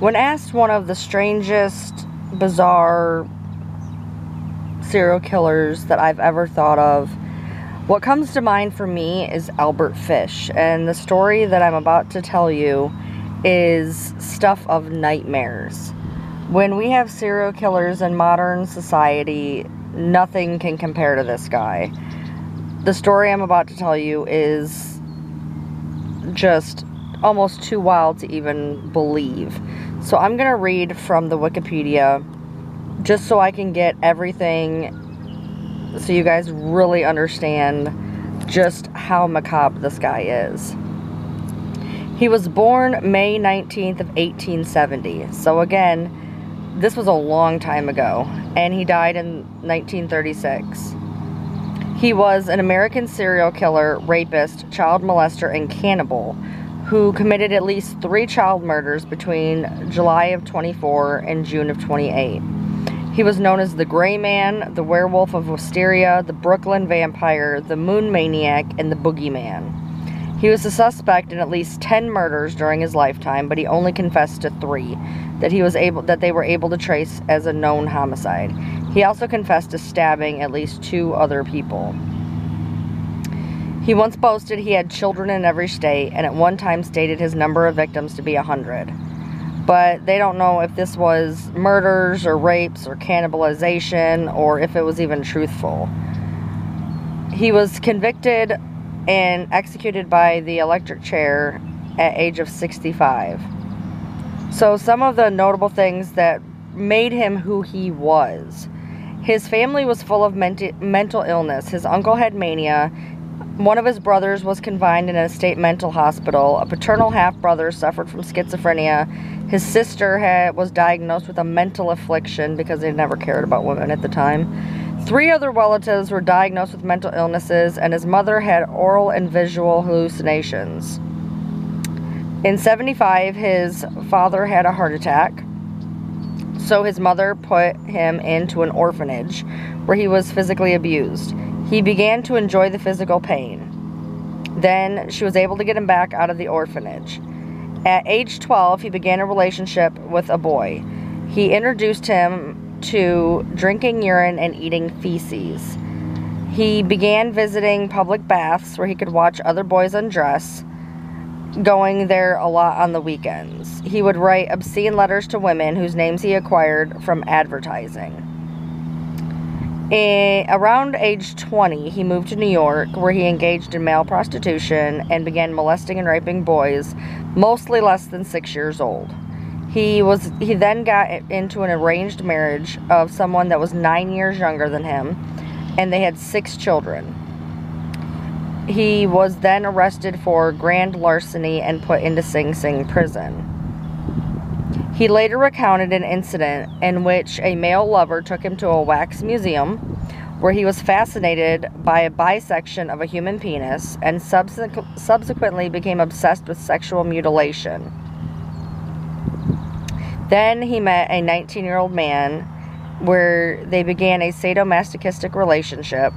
When asked one of the strangest, bizarre serial killers that I've ever thought of, what comes to mind for me is Albert Fish. And the story that I'm about to tell you is stuff of nightmares. When we have serial killers in modern society, nothing can compare to this guy. The story I'm about to tell you is just almost too wild to even believe. So I'm going to read from the Wikipedia just so I can get everything so you guys really understand just how macabre this guy is. He was born May 19th of 1870. So again, this was a long time ago, and he died in 1936. He was an American serial killer, rapist, child molester, and cannibal who committed at least 3 child murders between July of 24 and June of 28. He was known as the Gray Man, the Werewolf of Wisteria, the Brooklyn Vampire, the Moon Maniac, and the Boogeyman. He was a suspect in at least 10 murders during his lifetime, but he only confessed to 3 that they were able to trace as a known homicide. He also confessed to stabbing at least 2 other people. He once boasted he had children in every state, and at one time stated his number of victims to be 100. But they don't know if this was murders or rapes or cannibalization, or if it was even truthful. He was convicted and executed by the electric chair at age of 65. So some of the notable things that made him who he was. His family was full of mental illness. His uncle had mania. One of his brothers was confined in a state mental hospital. A paternal half-brother suffered from schizophrenia. His sister was diagnosed with a mental affliction because they never cared about women at the time. 3 other relatives were diagnosed with mental illnesses, and his mother had oral and visual hallucinations. In 75, his father had a heart attack, so his mother put him into an orphanage where he was physically abused. He began to enjoy the physical pain. Then she was able to get him back out of the orphanage. At age 12, he began a relationship with a boy. He introduced him to drinking urine and eating feces. He began visiting public baths where he could watch other boys undress, going there a lot on the weekends. He would write obscene letters to women whose names he acquired from advertising. Around age 20, he moved to New York, where he engaged in male prostitution and began molesting and raping boys, mostly less than 6 years old. He then got into an arranged marriage of someone that was 9 years younger than him, and they had 6 children. He was then arrested for grand larceny and put into Sing Sing prison. He later recounted an incident in which a male lover took him to a wax museum where he was fascinated by a bisection of a human penis and subsequently became obsessed with sexual mutilation. Then he met a 19-year-old man where they began a sadomasochistic relationship.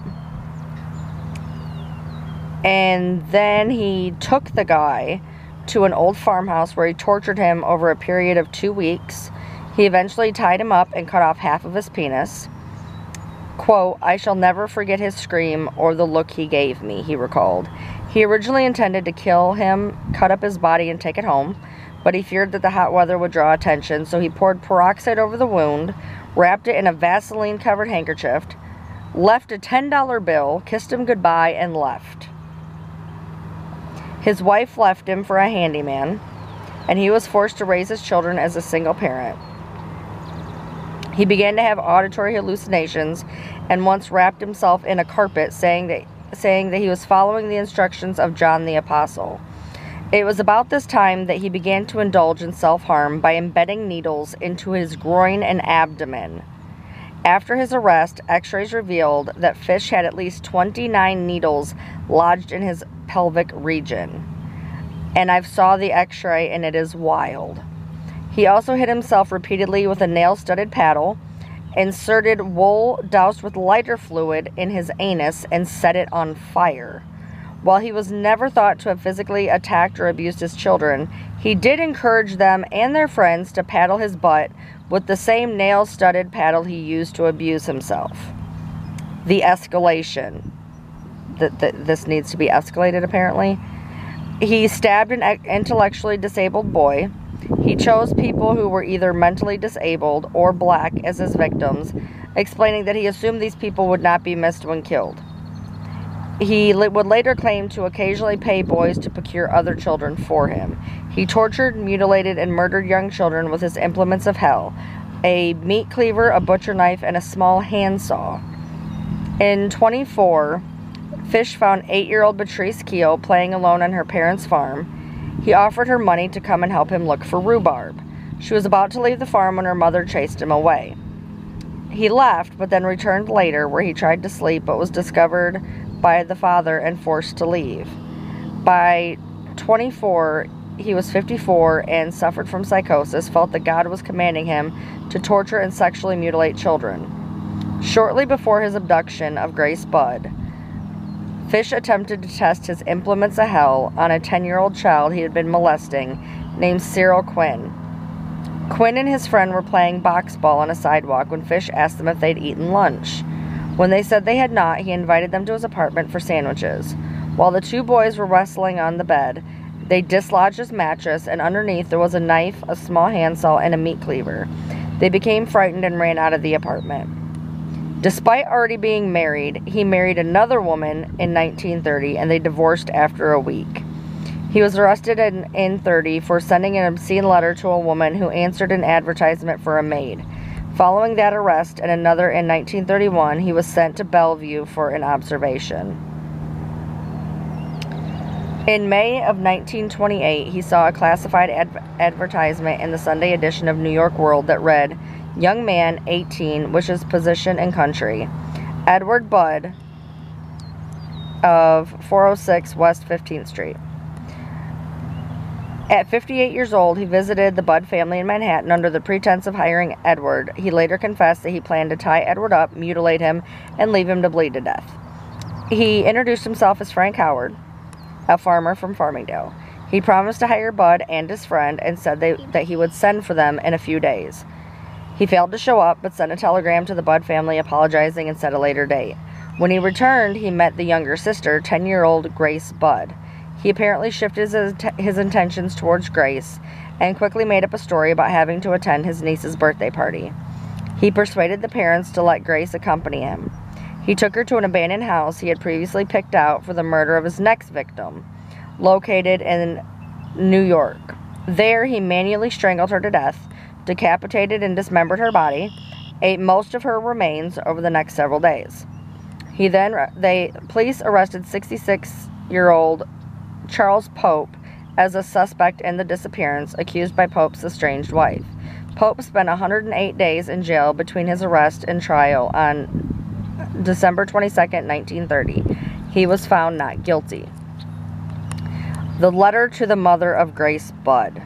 And then he took the guy to an old farmhouse where he tortured him over a period of 2 weeks. He eventually tied him up and cut off half of his penis. Quote, "I shall never forget his scream or the look he gave me," he recalled. He originally intended to kill him, cut up his body, and take it home, but he feared that the hot weather would draw attention, so he poured peroxide over the wound, wrapped it in a Vaseline-covered handkerchief, left a $10 bill, kissed him goodbye, and left. His wife left him for a handyman, and he was forced to raise his children as a single parent. He began to have auditory hallucinations and once wrapped himself in a carpet, saying that he was following the instructions of John the Apostle. It was about this time that he began to indulge in self-harm by embedding needles into his groin and abdomen. After his arrest, x-rays revealed that Fish had at least 29 needles lodged in his pelvic region. And I've saw the x-ray, and it is wild. He also hit himself repeatedly with a nail-studded paddle, inserted wool doused with lighter fluid in his anus, and set it on fire. While he was never thought to have physically attacked or abused his children, he did encourage them and their friends to paddle his butt with the same nail-studded paddle he used to abuse himself. The escalation. This needs to be escalated, apparently. He stabbed an intellectually disabled boy. He chose people who were either mentally disabled or black as his victims, explaining that he assumed these people would not be missed when killed. He would later claim to occasionally pay boys to procure other children for him. He tortured, mutilated, and murdered young children with his implements of hell: a meat cleaver, a butcher knife, and a small handsaw. In 24, Fish found 8-year-old Patrice Keel playing alone on her parents' farm. He offered her money to come and help him look for rhubarb. She was about to leave the farm when her mother chased him away. He left, but then returned later, where he tried to sleep but was discovered by the father and forced to leave. By 24, he was 54 and suffered from psychosis, felt that God was commanding him to torture and sexually mutilate children. Shortly before his abduction of Grace Budd, Fish attempted to test his implements of hell on a 10-year-old child he had been molesting named Cyril Quinn. Quinn and his friend were playing box ball on a sidewalk when Fish asked them if they'd eaten lunch. When they said they had not, he invited them to his apartment for sandwiches. While the two boys were wrestling on the bed, they dislodged his mattress, and underneath there was a knife, a small handsaw, and a meat cleaver. They became frightened and ran out of the apartment. Despite already being married, he married another woman in 1930, and they divorced after a week. He was arrested in 30 for sending an obscene letter to a woman who answered an advertisement for a maid. Following that arrest and another in 1931, he was sent to Bellevue for an observation. In May of 1928, he saw a classified advertisement in the Sunday edition of New York World that read, "Young man, 18, wishes position and country. Edward Budd of 406 West 15th Street." At 58 years old, he visited the Budd family in Manhattan under the pretense of hiring Edward. He later confessed that he planned to tie Edward up, mutilate him, and leave him to bleed to death. He introduced himself as Frank Howard, a farmer from Farmingdale. He promised to hire Budd and his friend and said that he would send for them in a few days. He failed to show up, but sent a telegram to the Budd family apologizing and set a later date. When he returned, he met the younger sister, 10-year-old Grace Budd. He apparently shifted his intentions towards Grace and quickly made up a story about having to attend his niece's birthday party. He persuaded the parents to let Grace accompany him. He took her to an abandoned house he had previously picked out for the murder of his next victim, located in New York. There, he manually strangled her to death, decapitated and dismembered her body, ate most of her remains over the next several days. Police arrested 66-year-old Charles Pope as a suspect in the disappearance, accused by Pope's estranged wife. Pope spent 108 days in jail between his arrest and trial on December 22, 1930. He was found not guilty. The letter to the mother of Grace Budd.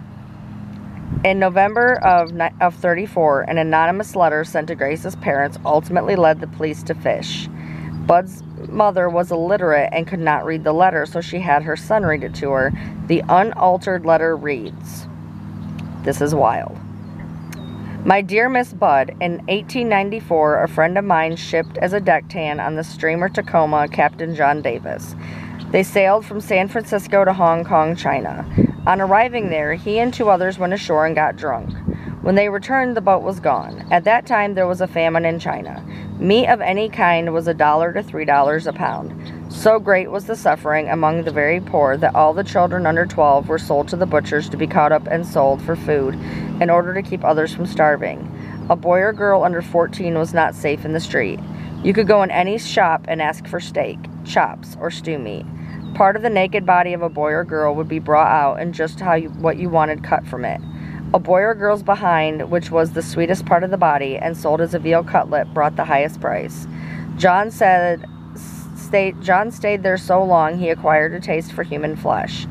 In November of 34, an anonymous letter sent to Grace's parents ultimately led the police to Fish. Budd's mother was illiterate and could not read the letter, so she had her son read it to her. The unaltered letter reads, this is wild. "My dear Miss Budd, in 1894, a friend of mine shipped as a deck-hand on the steamer Tacoma, Captain John Davis. They sailed from San Francisco to Hong Kong, China. On arriving there, he and 2 others went ashore and got drunk. When they returned, the boat was gone. At that time, there was a famine in China. Meat of any kind was $1 to $3 a pound. So great was the suffering among the very poor that all the children under 12 were sold to the butchers to be caught up and sold for food in order to keep others from starving. A boy or girl under 14 was not safe in the street. You could go in any shop and ask for steak, chops, or stew meat. Part of the naked body of a boy or girl would be brought out and just what you wanted cut from it. A boy or girl's behind, which was the sweetest part of the body and sold as a veal cutlet, brought the highest price. John stayed there so long he acquired a taste for human flesh.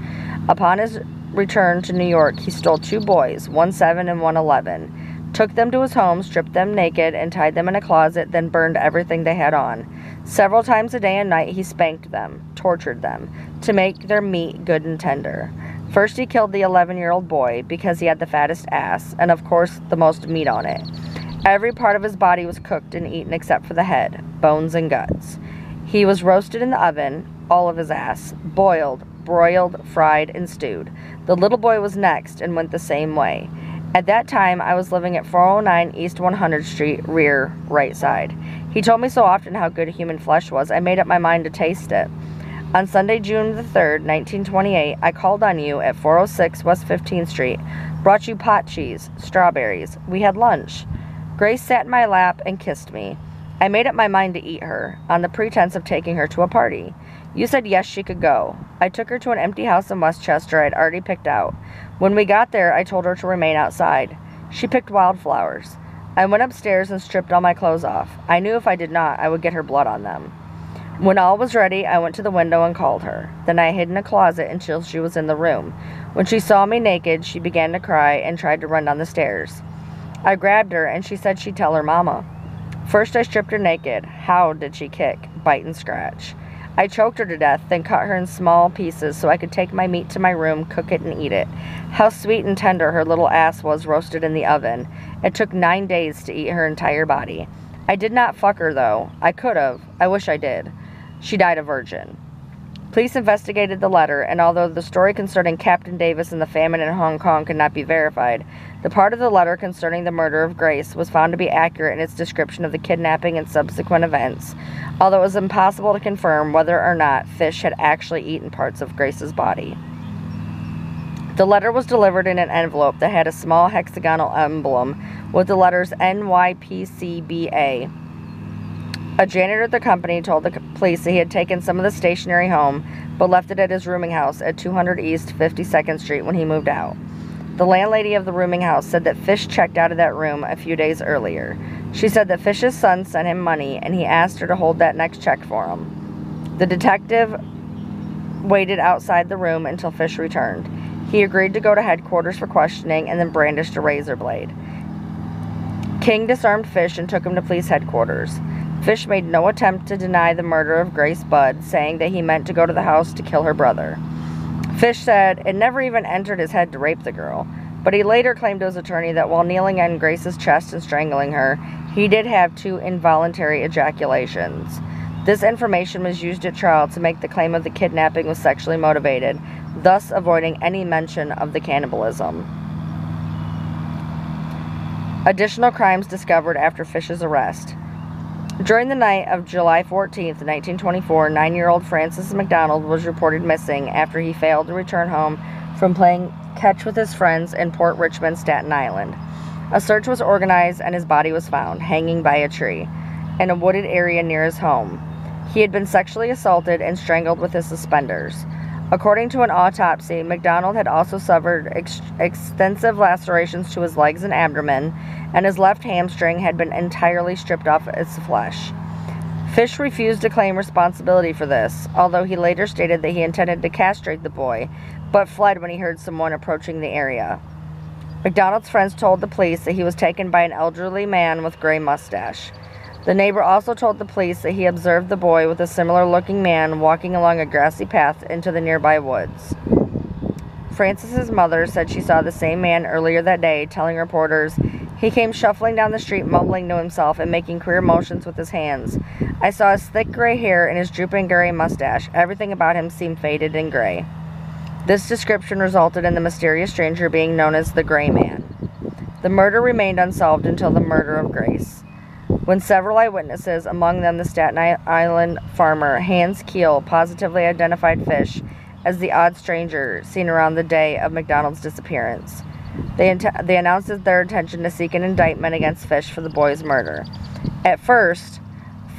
Upon his return to New York, he stole 2 boys, one 7 and one 11, took them to his home, stripped them naked, and tied them in a closet, then burned everything they had on. Several times a day and night he spanked them, tortured tortured them to make their meat good and tender. First, he killed the 11-year-old boy because he had the fattest ass, and of course, the most meat on it. Every part of his body was cooked and eaten except for the head, bones, and guts. He was roasted in the oven, all of his ass, boiled, broiled, fried, and stewed. The little boy was next and went the same way. At that time, I was living at 409 East 100th Street, rear, right side. He told me so often how good human flesh was, I made up my mind to taste it. On Sunday, June the 3rd, 1928, I called on you at 406 West 15th Street, brought you pot cheese, strawberries. We had lunch. Grace sat in my lap and kissed me. I made up my mind to eat her, on the pretense of taking her to a party. You said yes, she could go. I took her to an empty house in Westchester I had already picked out. When we got there, I told her to remain outside. She picked wildflowers. I went upstairs and stripped all my clothes off. I knew if I did not, I would get her blood on them. When all was ready, I went to the window and called her. Then I hid in a closet until she was in the room. When she saw me naked, she began to cry and tried to run down the stairs. I grabbed her, and she said she'd tell her mama. First, I stripped her naked. How did she kick, bite, and scratch? I choked her to death, then cut her in small pieces so I could take my meat to my room, cook it, and eat it. How sweet and tender her little ass was roasted in the oven. It took 9 days to eat her entire body. I did not fuck her, though. I could have. I wish I did. She died a virgin. Police investigated the letter, and although the story concerning Captain Davis and the famine in Hong Kong could not be verified, the part of the letter concerning the murder of Grace was found to be accurate in its description of the kidnapping and subsequent events, although it was impossible to confirm whether or not Fish had actually eaten parts of Grace's body. The letter was delivered in an envelope that had a small hexagonal emblem with the letters NYPCBA. A janitor at the company told the police that he had taken some of the stationery home, but left it at his rooming house at 200 East 52nd Street when he moved out. The landlady of the rooming house said that Fish checked out of that room a few days earlier. She said that Fish's son sent him money, and he asked her to hold that next check for him. The detective waited outside the room until Fish returned. He agreed to go to headquarters for questioning and then brandished a razor blade. King disarmed Fish and took him to police headquarters. Fish made no attempt to deny the murder of Grace Budd, saying that he meant to go to the house to kill her brother. Fish said it never even entered his head to rape the girl, but he later claimed to his attorney that while kneeling on Grace's chest and strangling her, he did have 2 involuntary ejaculations. This information was used at trial to make the claim of the kidnapping was sexually motivated, thus avoiding any mention of the cannibalism. Additional crimes discovered after Fish's arrest. During the night of July 14th, 1924, 9-year-old Francis McDonald was reported missing after he failed to return home from playing catch with his friends in Port Richmond, Staten Island. A search was organized and his body was found, hanging by a tree, in a wooded area near his home. He had been sexually assaulted and strangled with his suspenders. According to an autopsy, McDonald had also suffered extensive lacerations to his legs and abdomen, and his left hamstring had been entirely stripped off its flesh. Fish refused to claim responsibility for this, although he later stated that he intended to castrate the boy, but fled when he heard someone approaching the area. McDonald's friends told the police that he was taken by an elderly man with gray mustache. The neighbor also told the police that he observed the boy with a similar-looking man walking along a grassy path into the nearby woods. Francis's mother said she saw the same man earlier that day, telling reporters, "He came shuffling down the street, mumbling to himself and making queer motions with his hands. I saw his thick gray hair and his drooping gray mustache. Everything about him seemed faded and gray." This description resulted in the mysterious stranger being known as the Gray Man. The murder remained unsolved until the murder of Grace, when several eyewitnesses, among them the Staten Island farmer Hans Keel, positively identified Fish as the odd stranger seen around the day of McDonald's disappearance. They announced their intention to seek an indictment against Fish for the boy's murder. At first,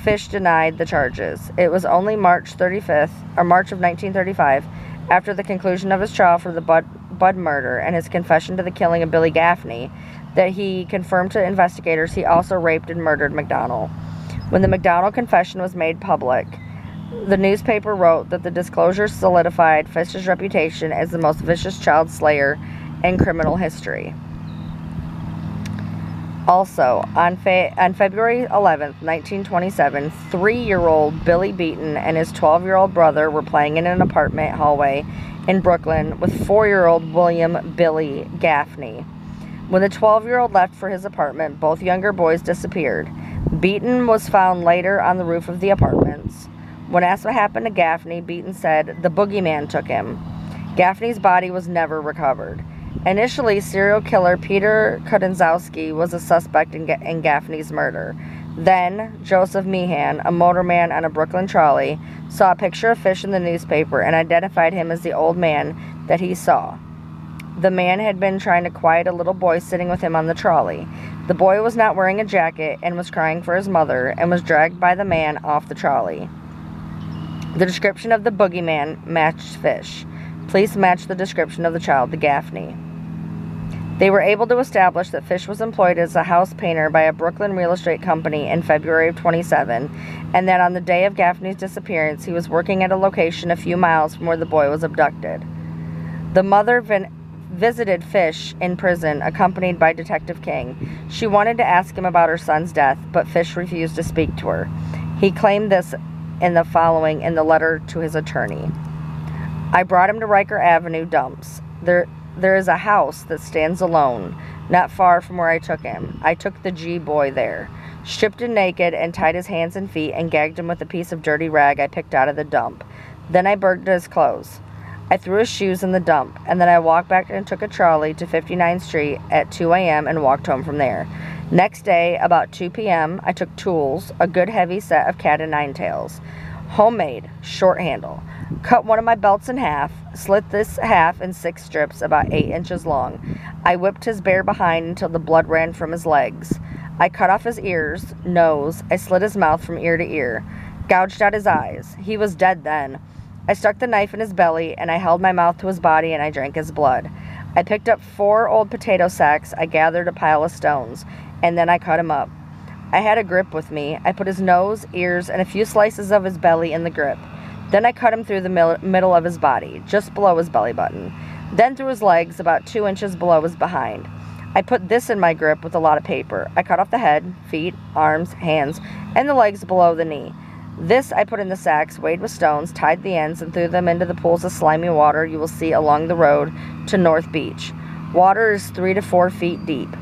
Fish denied the charges. It was only March of 1935, after the conclusion of his trial for the Budd murder and his confession to the killing of Billy Gaffney, that he confirmed to investigators he also raped and murdered McDonald. When the McDonald confession was made public, the newspaper wrote that the disclosure solidified Fish's reputation as the most vicious child slayer in criminal history. Also, on February 11th, 1927, 3-year-old Billy Beaton and his 12-year-old brother were playing in an apartment hallway in Brooklyn with 4-year-old William Billy Gaffney. When the 12-year-old left for his apartment, both younger boys disappeared. Beaton was found later on the roof of the apartments. When asked what happened to Gaffney, Beaton said, "The boogeyman took him." Gaffney's body was never recovered. Initially, serial killer Peter Kudenzowski was a suspect in Gaffney's murder. Then, Joseph Meehan, a motorman on a Brooklyn trolley, saw a picture of Fish in the newspaper and identified him as the old man that he saw. The man had been trying to quiet a little boy sitting with him on the trolley. The boy was not wearing a jacket and was crying for his mother and was dragged by the man off the trolley. The description of the boogeyman matched Fish. Police matched the description of the child to Gaffney. They were able to establish that Fish was employed as a house painter by a Brooklyn real estate company in February of 27, and that on the day of Gaffney's disappearance, he was working at a location a few miles from where the boy was abducted. The mother visited Fish in prison, accompanied by Detective King. She wanted to ask him about her son's death, but Fish refused to speak to her. He claimed this in the letter to his attorney. "I brought him to Riker Avenue dumps. There is a house that stands alone, not far from where I took him. I took the G-boy there, stripped him naked and tied his hands and feet and gagged him with a piece of dirty rag I picked out of the dump. Then I burned his clothes. I threw his shoes in the dump, and then I walked back and took a trolley to 59th Street at 2 a.m. and walked home from there. Next day, about 2 p.m., I took tools, a good heavy set of cat and nine tails, homemade, short handle. Cut one of my belts in half, slit this half in 6 strips about 8 inches long. I whipped his bare behind until the blood ran from his legs. I cut off his ears, nose, I slit his mouth from ear to ear, gouged out his eyes. He was dead then. I stuck the knife in his belly, and I held my mouth to his body, and I drank his blood. I picked up 4 old potato sacks I gathered a pile of stones, and then I cut him up. I had a grip with me. I put his nose, ears, and a few slices of his belly in the grip. Then I cut him through the middle of his body, just below his belly button. Then through his legs, about 2 inches below his behind. I put this in my grip with a lot of paper. I cut off the head, feet, arms, hands, and the legs below the knee. This I put in the sacks, weighed with stones, tied the ends, and threw them into the pools of slimy water you will see along the road to North Beach. Water is 3 to 4 feet deep.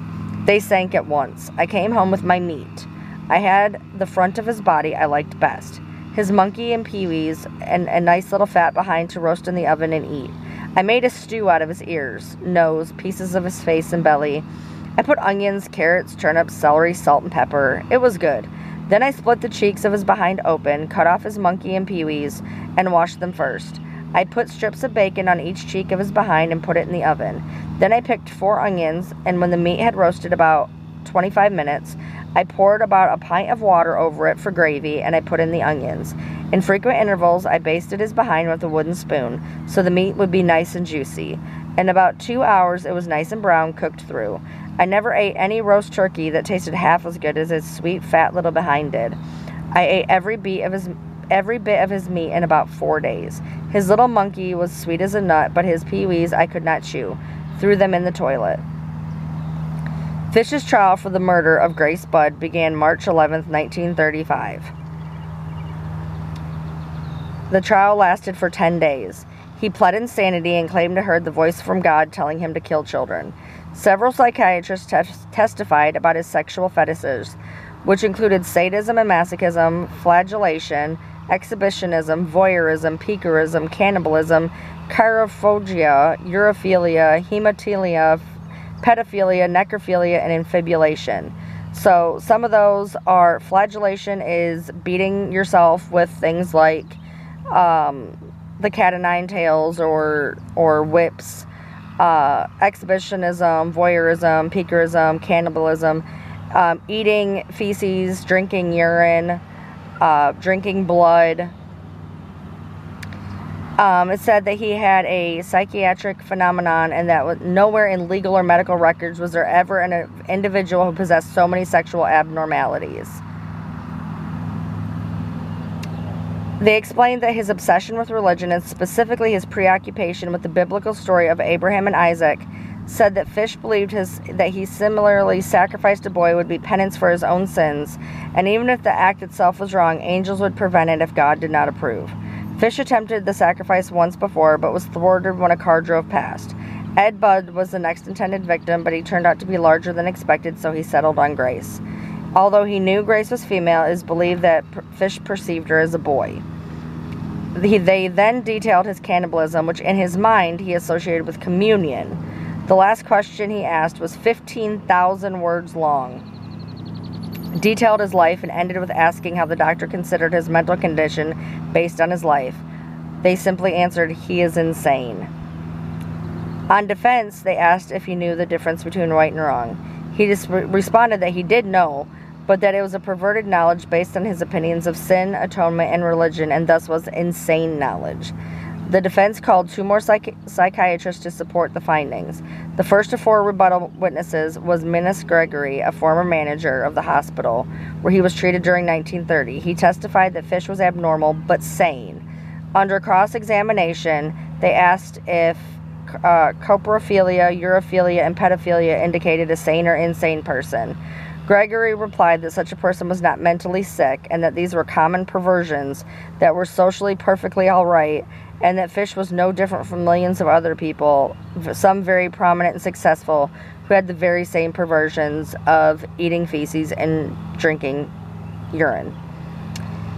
They sank at once. I came home with my meat. I had the front of his body I liked best. His monkey and peewees, and a nice little fat behind to roast in the oven and eat. I made a stew out of his ears, nose, pieces of his face and belly. I put onions, carrots, turnips, celery, salt, and pepper. It was good. Then I split the cheeks of his behind open, cut off his monkey and peewees, and washed them first. I put strips of bacon on each cheek of his behind and put it in the oven. Then I picked 4 onions, and when the meat had roasted about 25 minutes, I poured about a pint of water over it for gravy, and I put in the onions. In frequent intervals, I basted his behind with a wooden spoon, so the meat would be nice and juicy. In about 2 hours, it was nice and brown, cooked through. I never ate any roast turkey that tasted half as good as his sweet, fat little behind did. I ate every bit of his meat in about 4 days. His little monkey was sweet as a nut, but his peewees I could not chew. Threw them in the toilet. Fish's trial for the murder of Grace Budd began March 11, 1935. The trial lasted for 10 days. He pled insanity and claimed to have heard the voice from God telling him to kill children. Several psychiatrists testified about his sexual fetishes, which included sadism and masochism, flagellation, exhibitionism, voyeurism, piquerism, cannibalism, chirophagia, urophilia, hemophilia, pedophilia, necrophilia, and infibulation. So some of those are: flagellation is beating yourself with things like the cat o' nine tails or whips. Exhibitionism, voyeurism, piquerism, cannibalism, eating feces, drinking urine, drinking blood. It said that he had a psychiatric phenomenon, and that nowhere in legal or medical records was there ever an individual who possessed so many sexual abnormalities. They explained that his obsession with religion, and specifically his preoccupation with the biblical story of Abraham and Isaac, said that Fish believed that he similarly sacrificed a boy would be penance for his own sins, and even if the act itself was wrong, angels would prevent it if God did not approve. Fish attempted the sacrifice once before, but was thwarted when a car drove past. Ed Budd was the next intended victim, but he turned out to be larger than expected, so he settled on Grace. Although he knew Grace was female, it is believed that Fish perceived her as a boy. They then detailed his cannibalism, which in his mind he associated with communion. The last question he asked was 15,000 words long, detailed his life, and ended with asking how the doctor considered his mental condition based on his life. They simply answered, "He is insane." On defense, they asked if he knew the difference between right and wrong. He just responded that he did know, but that it was a perverted knowledge based on his opinions of sin, atonement, and religion, and thus was insane knowledge. The defense called 2 more psychiatrists to support the findings. The first of 4 rebuttal witnesses was Minnis Gregory, a former manager of the hospital where he was treated during 1930. He testified that Fish was abnormal but sane. Under cross-examination, they asked if coprophilia, urophilia, and pedophilia indicated a sane or insane person. Gregory replied that such a person was not mentally sick and that these were common perversions that were socially perfectly all right, and that Fish was no different from millions of other people, some very prominent and successful, who had the very same perversions of eating feces and drinking urine.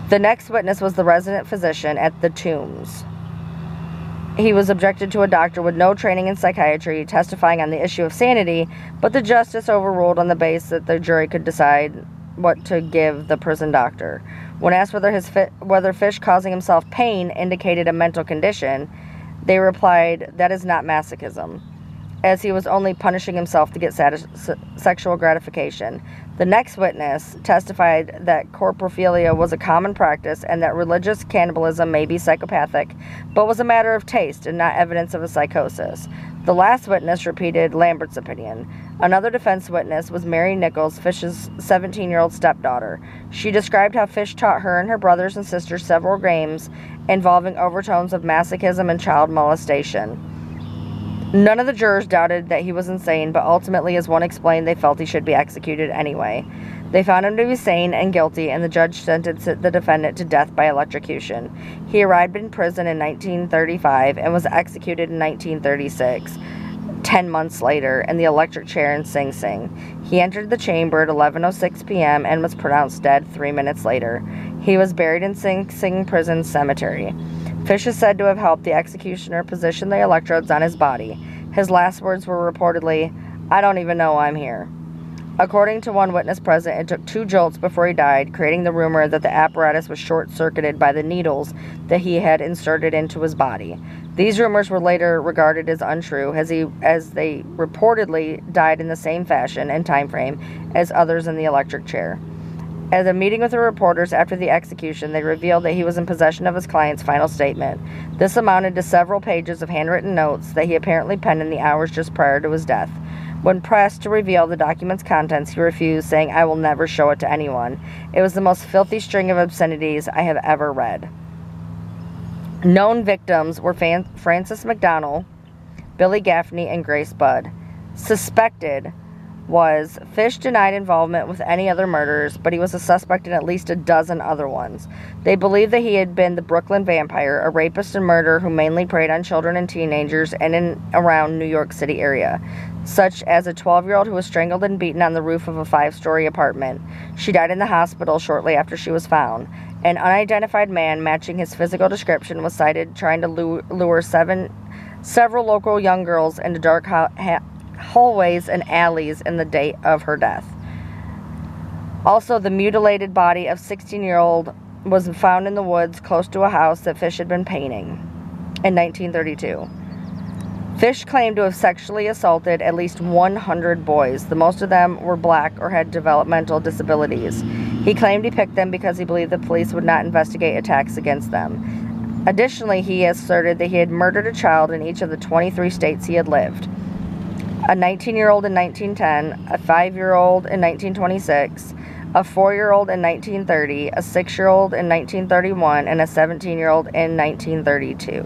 The next witness was the resident physician at the Tombs. He was objected to a doctor with no training in psychiatry testifying on the issue of sanity, but the justice overruled on the basis that the jury could decide what to give the prison doctor. When asked whether Fish causing himself pain indicated a mental condition, they replied, "That is not masochism," as he was only punishing himself to get sexual gratification. The next witness testified that coprophilia was a common practice and that religious cannibalism may be psychopathic, but was a matter of taste and not evidence of a psychosis. The last witness repeated Lambert's opinion. Another defense witness was Mary Nichols, Fish's 17-year-old stepdaughter. She described how Fish taught her and her brothers and sisters several games involving overtones of masochism and child molestation. None of the jurors doubted that he was insane, but ultimately, as one explained, they felt he should be executed anyway. They found him to be sane and guilty, and the judge sentenced the defendant to death by electrocution. He arrived in prison in 1935 and was executed in 1936, 10 months later, in the electric chair in Sing Sing. He entered the chamber at 11:06 p.m. and was pronounced dead 3 minutes later. He was buried in Sing Sing Prison Cemetery. Fish is said to have helped the executioner position the electrodes on his body. His last words were reportedly, "I don't even know I'm here." According to one witness present, it took 2 jolts before he died, creating the rumor that the apparatus was short-circuited by the needles that he had inserted into his body. These rumors were later regarded as untrue, as they reportedly died in the same fashion and time frame as others in the electric chair. At a meeting with the reporters after the execution, they revealed that he was in possession of his client's final statement. This amounted to several pages of handwritten notes that he apparently penned in the hours just prior to his death. When pressed to reveal the document's contents, he refused, saying, "I will never show it to anyone. It was the most filthy string of obscenities I have ever read." Known victims were Francis McDonnell, Billy Gaffney, and Grace Budd. Suspected was Fish denied involvement with any other murders, but he was a suspect in at least a dozen other ones. They believed that he had been the Brooklyn Vampire, a rapist and murderer who mainly preyed on children and teenagers in and around New York City area, such as a 12-year-old who was strangled and beaten on the roof of a 5-story apartment. She died in the hospital shortly after she was found. An unidentified man matching his physical description was sighted trying to lure several local young girls into dark hallways and alleys in the date of her death. Also, the mutilated body of 16-year-old was found in the woods close to a house that Fish had been painting in 1932. Fish claimed to have sexually assaulted at least 100 boys. The most of them were black or had developmental disabilities. He claimed he picked them because he believed the police would not investigate attacks against them. Additionally, he asserted that he had murdered a child in each of the 23 states he had lived. A 19-year-old in 1910, a 5-year-old in 1926, a 4-year-old in 1930, a 6-year-old in 1931, and a 17-year-old in 1932.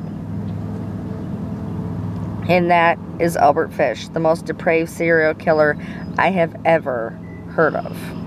And that is Albert Fish, the most depraved serial killer I have ever heard of.